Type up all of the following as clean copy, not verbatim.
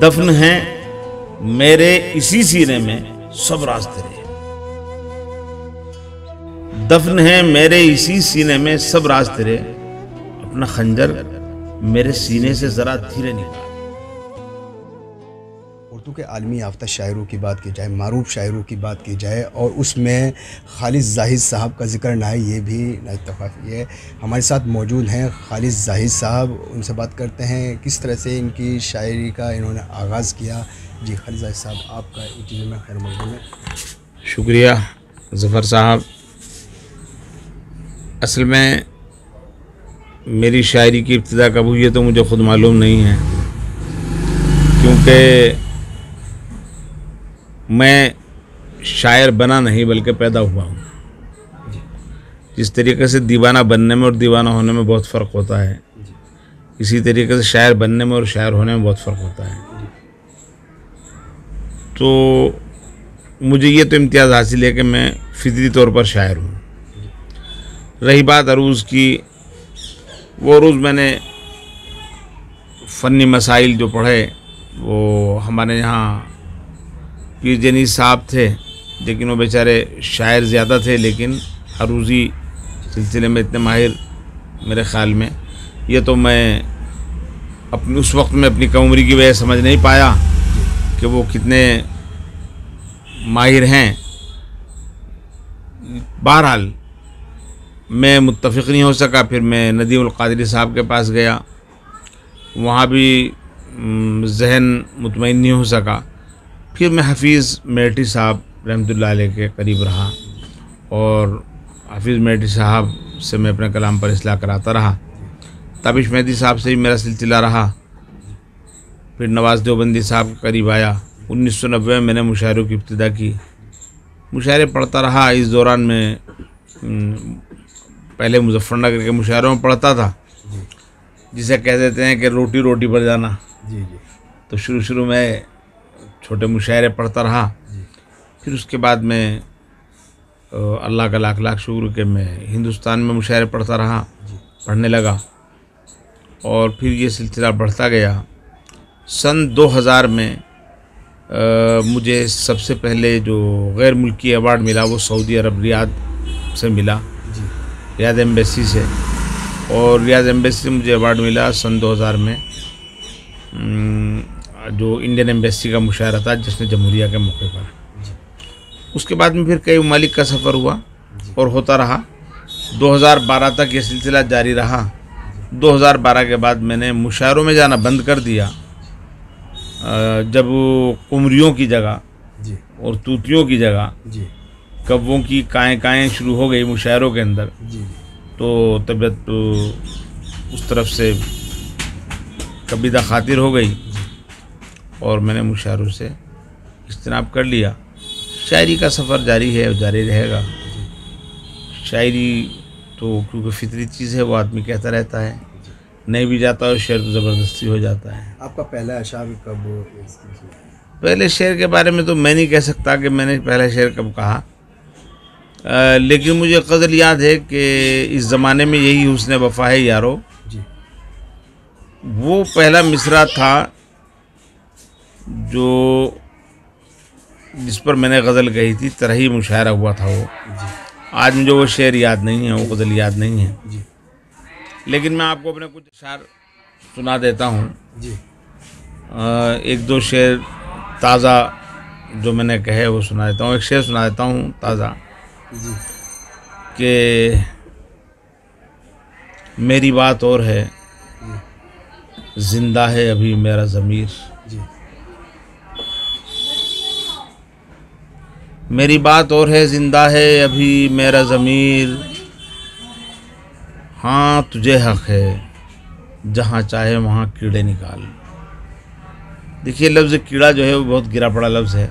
दफन है मेरे इसी सीने में सब राज तेरे। दफन है मेरे इसी सीने में सब राज तेरे। अपना खंजर मेरे सीने से जरा धीरे निकाल। उर्दू के आलमी याफ्ता शायरों की बात की जाए, मारूफ शायरों की बात की जाए और उसमें खालिद जाहिद साहब का जिक्र ना है, ये भी नाइतफाक़ी है। हमारे साथ मौजूद हैं खालिद जाहिद साहब, उनसे बात करते हैं किस तरह से इनकी शायरी का इन्होंने आगाज़ किया। जी खालिद जाहिद साहब, आपका इंटरव्यू में खैर मक़बूल है। शुक्रिया ज़फ़र साहब। असल में मेरी शायरी की इब्तिदा कब हुई है तो मुझे ख़ुद मालूम नहीं है, क्योंकि मैं शायर बना नहीं बल्कि पैदा हुआ हूँ। जिस तरीके से दीवाना बनने में और दीवाना होने में बहुत फ़र्क होता है, इसी तरीके से शायर बनने में और शायर होने में बहुत फ़र्क होता है। तो मुझे ये तो इम्तियाज़ हासिल है कि मैं फितरी तौर पर शायर हूँ। रही बात अरूज़ की, वो अरूज़ मैंने फ़नी मसाइल जो पढ़े वो हमारे यहाँ पीर जनीस साहब थे, लेकिन वो बेचारे शायर ज़्यादा थे, लेकिन अरूज़ी सिलसिले में इतने माहिर मेरे ख़्याल में, ये तो मैं अपनी उस वक्त में अपनी कम उम्री की वजह समझ नहीं पाया कि वो कितने माहिर हैं। बहरहाल मैं मुत्तफ़िक़ नहीं हो सका। फिर मैं नदीमुल क़ादरी साहब के पास गया, वहाँ भी ज़हन मुतमईन नहीं हो सका। फिर मैं हफ़ीज़ मेहटी साहब रहमतुल्लाह अलैह के करीब रहा और हफ़ीज़ मेहटी साहब से मैं अपने कलाम पर इस्लाह कराता रहा। ताबिश मेहदी साहब से भी मेरा सिलसिला रहा। फिर नवाज़ देवबंदी साहब के करीब आया। 1990 में मैंने मुशायरों की इब्तिदा की। मुशायरे पढ़ता रहा। इस दौरान में पहले मुज़फ़्फ़रनगर के मुशायरों में पढ़ता था, जिसे कह देते हैं कि रोटी रोटी पर जाना। जी। तो शुरू में छोटे मुशायरे पढ़ता रहा। फिर उसके बाद में अल्लाह का लाख लाख शुक्र कि मैं हिंदुस्तान में मुशायरे पढ़ता रहा, पढ़ने लगा और फिर ये सिलसिला बढ़ता गया। सन 2000 में मुझे सबसे पहले जो गैर मुल्की अवार्ड मिला वो सऊदी अरब रियाद से मिला, रियाद एम्बेसी से। और रियाद एम्बेसी से मुझे अवार्ड मिला सन 2000 में, जो इंडियन एम्बेसी का मुशायरा था जश्न जमहूरिया के मौके पर। उसके बाद में फिर कई ममालिक का सफ़र हुआ और होता रहा। 2012 तक ये सिलसिला जारी रहा। 2012 के बाद मैंने मुशायरों में जाना बंद कर दिया, जब कुमरियों की जगह और तूतियों की जगह कव्वों की काएँ शुरू हो गई मुशायरों के अंदर, तो तबीयत उस तरफ से कबीदा खातिर हो गई और मैंने मुशायरों से इज्तिनाब कर लिया। शायरी का सफ़र जारी है और जारी रहेगा। शायरी तो क्योंकि फितरी चीज़ है, वो आदमी कहता रहता है, नहीं भी जाता और शेर तो ज़बरदस्ती हो जाता है। आपका पहला अशार कब? पहले शेर के बारे में तो मैं नहीं कह सकता कि मैंने पहला शेर कब कहा, लेकिन मुझे ग़ज़ल याद है कि इस ज़माने में यही हुस्न वफ़ा है यारो, वो पहला मिसरा था जो जिस पर मैंने गज़ल कही थी, तरह ही मुशायरा हुआ था वो। आज मुझे वो शेर याद नहीं है, वो गज़ल याद नहीं है, लेकिन मैं आपको अपने कुछ अशार सुना देता हूँ। एक दो शेर ताज़ा जो मैंने कहे वो सुना देता हूँ। एक शेर सुना देता हूँ ताज़ा कि मेरी बात और है, ज़िंदा है अभी मेरा ज़मीर। मेरी बात और है, ज़िंदा है अभी मेरा ज़मीर। हाँ तुझे हक़ है, जहाँ चाहे वहाँ कीड़े निकाल। देखिए लफ्ज़ कीड़ा जो है वो बहुत गिरा पड़ा लफ्ज़ है,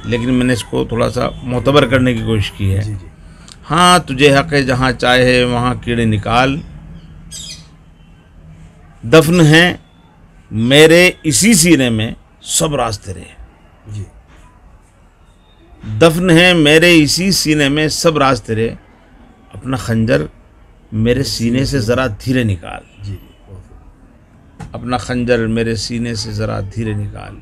लेकिन मैंने इसको थोड़ा सा मोतबर करने की कोशिश की है। हाँ तुझे हक़ है, जहाँ चाहे वहाँ कीड़े निकाल। दफन है मेरे इसी सीने में सब राज तेरे। दफन है मेरे इसी सीने में सब राज तेरे। अपना खंजर मेरे सीने से ज़रा धीरे निकाल। अपना खंजर मेरे सीने से ज़रा धीरे निकाल।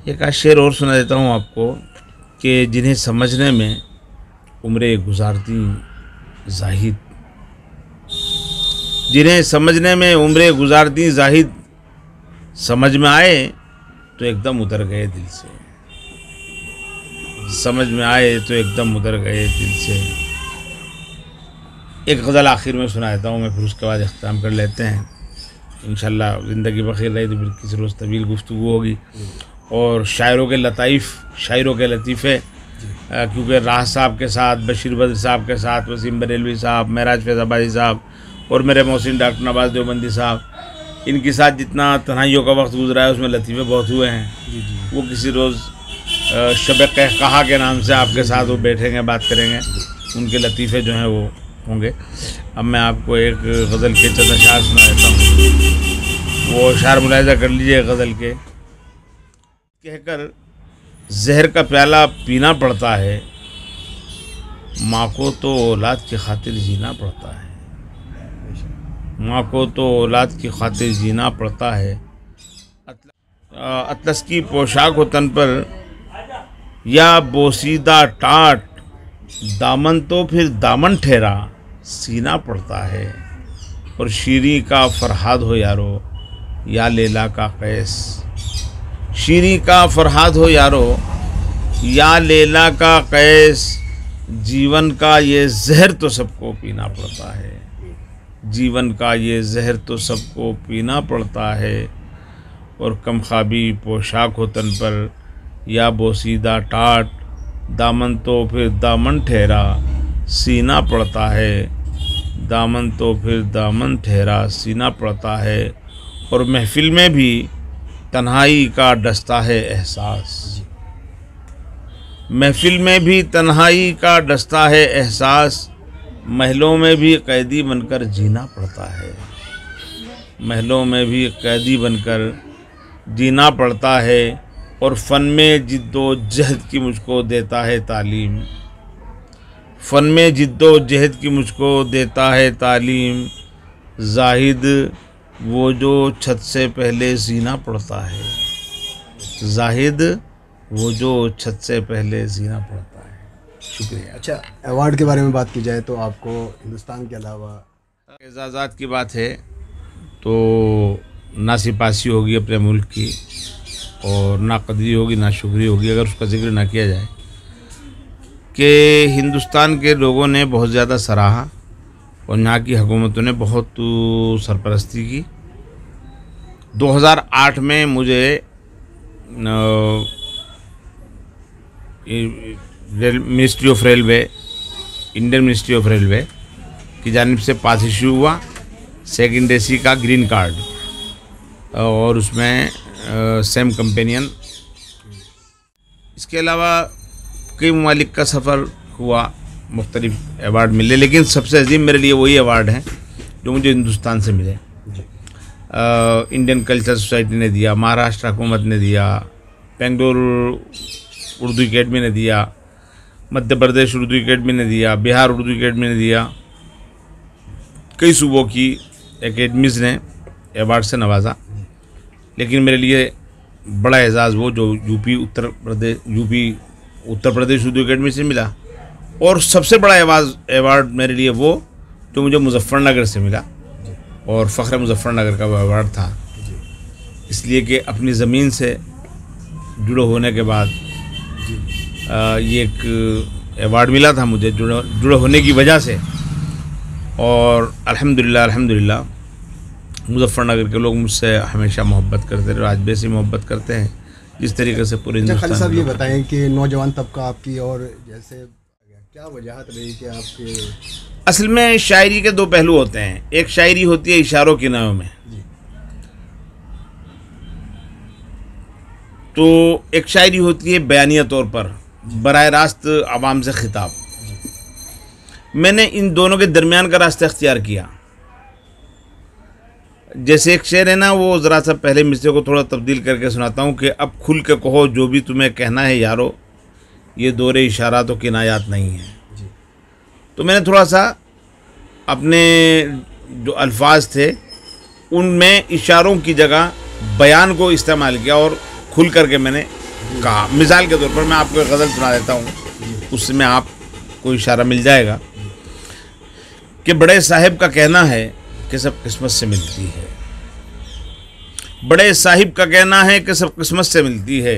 एक आध शेर और सुना देता हूँ आपको कि जिन्हें समझने में उम्रें गुजारती जाहिद, जिन्हें समझने में उम्रें गुजारती जाहिद, समझ में आए तो एकदम उतर गए दिल से, समझ में आए तो एकदम उतर गए दिल से। एक गज़ल आखिर में सुना देता हूँ मैं, फिर उसके बाद इख्तिताम कर लेते हैं। इंशाल्लाह ज़िंदगी बखैर रही तो फिर किसी रोज़ तवील गुफ्तगू होगी। और शायरों के लताइफ़, शायरों के लतीफ़े, क्योंकि राह साहब के साथ, बशीर बद्र साहब के साथ, वसीम बरेलवी साहब, महराज फैज़ाबादी साहब और मेरे मोहसिन डॉक्टर नवाज़ देवबंदी साहब, इनके साथ जितना तन्हाइयों का वक्त गुजरा है उसमें लतीफ़े बहुत हुए हैं। वो किसी रोज़ शब कहा के नाम से आपके साथ वो बैठेंगे, बात करेंगे, उनके लतीफ़े जो हैं वो होंगे। अब मैं आपको एक गज़ल के चंद अशार सुना देता हूँ, वो अशार मुलाहिज़ा कर लीजिए गज़ल के। कहकर जहर का प्याला पीना पड़ता है, माँ को तो औलाद की खातिर जीना पड़ता है, माँ को तो औलाद की खातिर जीना पड़ता है। अतलस की पोशाक हो तन पर या बोसीदा टाट, दामन तो फिर दामन ठहरा सीना पड़ता है। और शीरी का फरहाद हो यारो या लैला का कैस, शीरी का फरहाद हो यारो या लैला का कैस, जीवन का ये जहर तो सबको पीना पड़ता है, जीवन का ये जहर तो सबको पीना पड़ता है। और कमख्वाबी पोशाक हो तन पर या बोसीदा टाट, दामन तो फिर दामन ठहरा सीना पड़ता है, दामन तो फिर दामन ठहरा सीना पड़ता है। और महफिल में भी तन्हाई का डसता है एहसास, महफिल में भी तन्हाई का डसता है एहसास, महलों में भी कैदी बनकर जीना पड़ता है, महलों में भी कैदी बनकर जीना पड़ता है। और फ़न में जिद्दोजहद की मुझको देता है तालीम, फ़न में जिद्दोजहद की मुझको देता है तालीम, जाहिद वो जो छत से पहले जीना पड़ता है, जाहिद वो जो छत से पहले जीना पड़ता है। शुक्रिया। अच्छा, अवार्ड के बारे में बात की जाए तो आपको हिंदुस्तान के अलावा एजाज़ात की बात है तो ना सिपासी होगी अपने मुल्क की, और ना कदरी होगी ना शुक्री होगी अगर उसका जिक्र ना किया जाए कि हिंदुस्तान के लोगों ने बहुत ज़्यादा सराहा और यहाँ की हुकूमतों ने बहुत सरपरस्ती की। 2008 में मुझे ministry of railway, Indian ministry of railway की जानिब से पास इशू हुआ सेकंड एसी का ग्रीन कार्ड, और उसमें सेम कंपेनियन। इसके अलावा कई ममालिक का सफ़र हुआ, मुख्तलिफ अवार्ड मिले, लेकिन सबसे अजीम मेरे लिए वही अवार्ड हैं जो मुझे हिंदुस्तान से मिले। इंडियन कल्चर सोसाइटी ने दिया, महाराष्ट्र हुकूमत ने दिया, बेंगलुरु उर्दू एकेडमी ने दिया, मध्य प्रदेश उर्दू एकेडमी ने दिया, बिहार उर्दू एकेडमी ने दिया, कई सूबों की एकेडमीज़ ने अवार्ड से नवाजा। लेकिन मेरे लिए बड़ा एजाज़ वो जो यूपी उत्तर प्रदेश उर्दू एकेडमी से मिला, और सबसे बड़ा अवार्ड मेरे लिए वो जो मुझे मुजफ्फरनगर से मिला, और फ़ख्र मुजफ्फरनगर का वो अवार्ड था, इसलिए कि अपनी ज़मीन से जुड़े होने के बाद ये एक अवार्ड मिला था मुझे जुड़े होने की वजह से। और अल्हम्दुलिल्लाह मुजफ्फरनगर के लोग मुझसे हमेशा मोहब्बत करते रहे, आज भी ऐसी मोहब्बत करते हैं जिस तरीके से पूरे हिंदुस्तान। खालिद साहब ये बताएं कि नौजवान तबका आपकी और जैसे क्या वजहत रही कि आपके? असल में शायरी के दो पहलू होते हैं, एक शायरी होती है इशारों की नाव में, तो एक शायरी होती है बयानिया तौर पर बराह रास्त आवाम से खिताब। मैंने इन दोनों के दरमियान का रास्ता अख्तियार किया। जैसे एक शेर है ना, वो ज़रा सा पहले मिसरे को थोड़ा तब्दील करके सुनाता हूँ कि अब खुल के कहो जो भी तुम्हें कहना है यारो, ये दौरे इशारा तो किनायात नहीं है। तो मैंने थोड़ा सा अपने जो अल्फाज थे उनमें इशारों की जगह बयान को इस्तेमाल किया और खुल करके मैंने कहा। मिसाल के तौर पर मैं आपको एक गज़ल सुना देता हूँ, उसमें आपको इशारा मिल जाएगा कि बड़े साहिब का कहना है कि सब किस्मत से मिलती है। बड़े साहिब का कहना है कि सब किस्मत से मिलती है,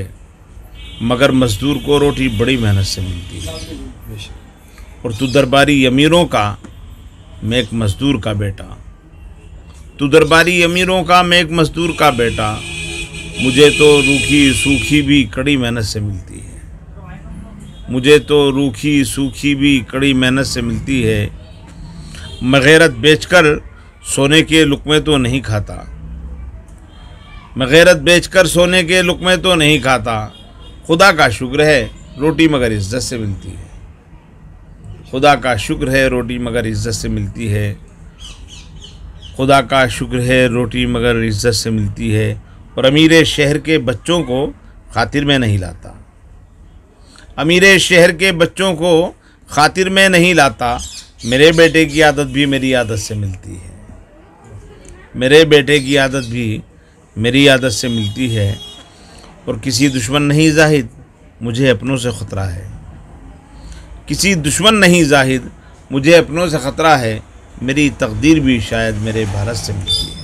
मगर मजदूर को रोटी बड़ी मेहनत से मिलती है। और तू दरबारी अमीरों का, मैं एक मजदूर का बेटा, तू दरबारी अमीरों का, मैं एक मजदूर का बेटा, मुझे तो रूखी सूखी भी कड़ी मेहनत से मिलती है। मुझे तो रूखी सूखी भी कड़ी मेहनत से मिलती है। मैं गैरत बेचकर सोने के लुक़मे तो नहीं खाता, मैं गैरत बेचकर सोने के लुक़मे तो नहीं खाता। खुदा का शुक्र है रोटी मगर इज्जत से मिलती है। खुदा का शुक्र है रोटी मगर इज्जत से मिलती है। खुदा का शुक्र है रोटी मगर इज्जत से मिलती है। और अमीर शहर के बच्चों को खातिर में नहीं लाता, अमीर शहर के बच्चों को खातिर में नहीं लाता। मेरे बेटे की आदत भी मेरी आदत से मिलती है। मेरे बेटे की आदत भी मेरी आदत से मिलती है। और किसी दुश्मन नहीं जाहिद, मुझे अपनों से ख़तरा है। किसी दुश्मन नहीं जाहिद, मुझे अपनों से ख़तरा है। मेरी तकदीर भी शायद मेरे भारत से मिलती है।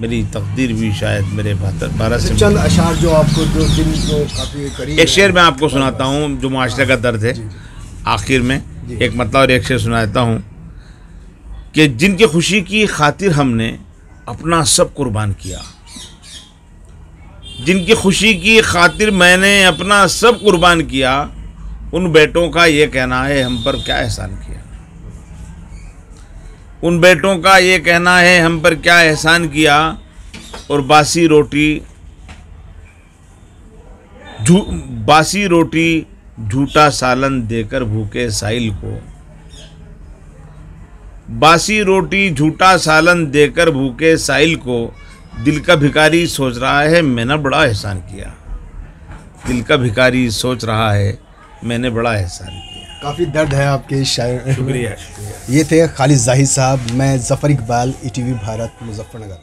मेरी तकदीर भी शायद मेरे भारत से। चंद अशार जो आपको जो दिल को काफ़ी करीब। एक शेर मैं आपको सुनाता हूँ जो माशरे का दर्द है। आखिर में एक मतलब और एक शेर सुना देता हूँ कि जिनकी खुशी की खातिर हमने अपना सब कुर्बान किया, जिनकी खुशी की खातिर मैंने अपना सब कुर्बान किया, उन बेटों का ये कहना है हम पर क्या एहसान किया। उन बेटों का ये कहना है हम पर क्या एहसान किया। और बासी रोटी झूठा सालन देकर भूखे साहिल को, बासी रोटी झूठा सालन देकर भूखे साहिल को, दिल का भिखारी सोच रहा है मैंने बड़ा एहसान किया। दिल का भिखारी सोच रहा है मैंने बड़ा एहसान किया। काफ़ी दर्द है आपके इस शायर। शुक्रिया। ये थे खालिद जाहिद साहब। मैं ज़फ़र इकबाल, ETV भारत, मुजफ्फरनगर।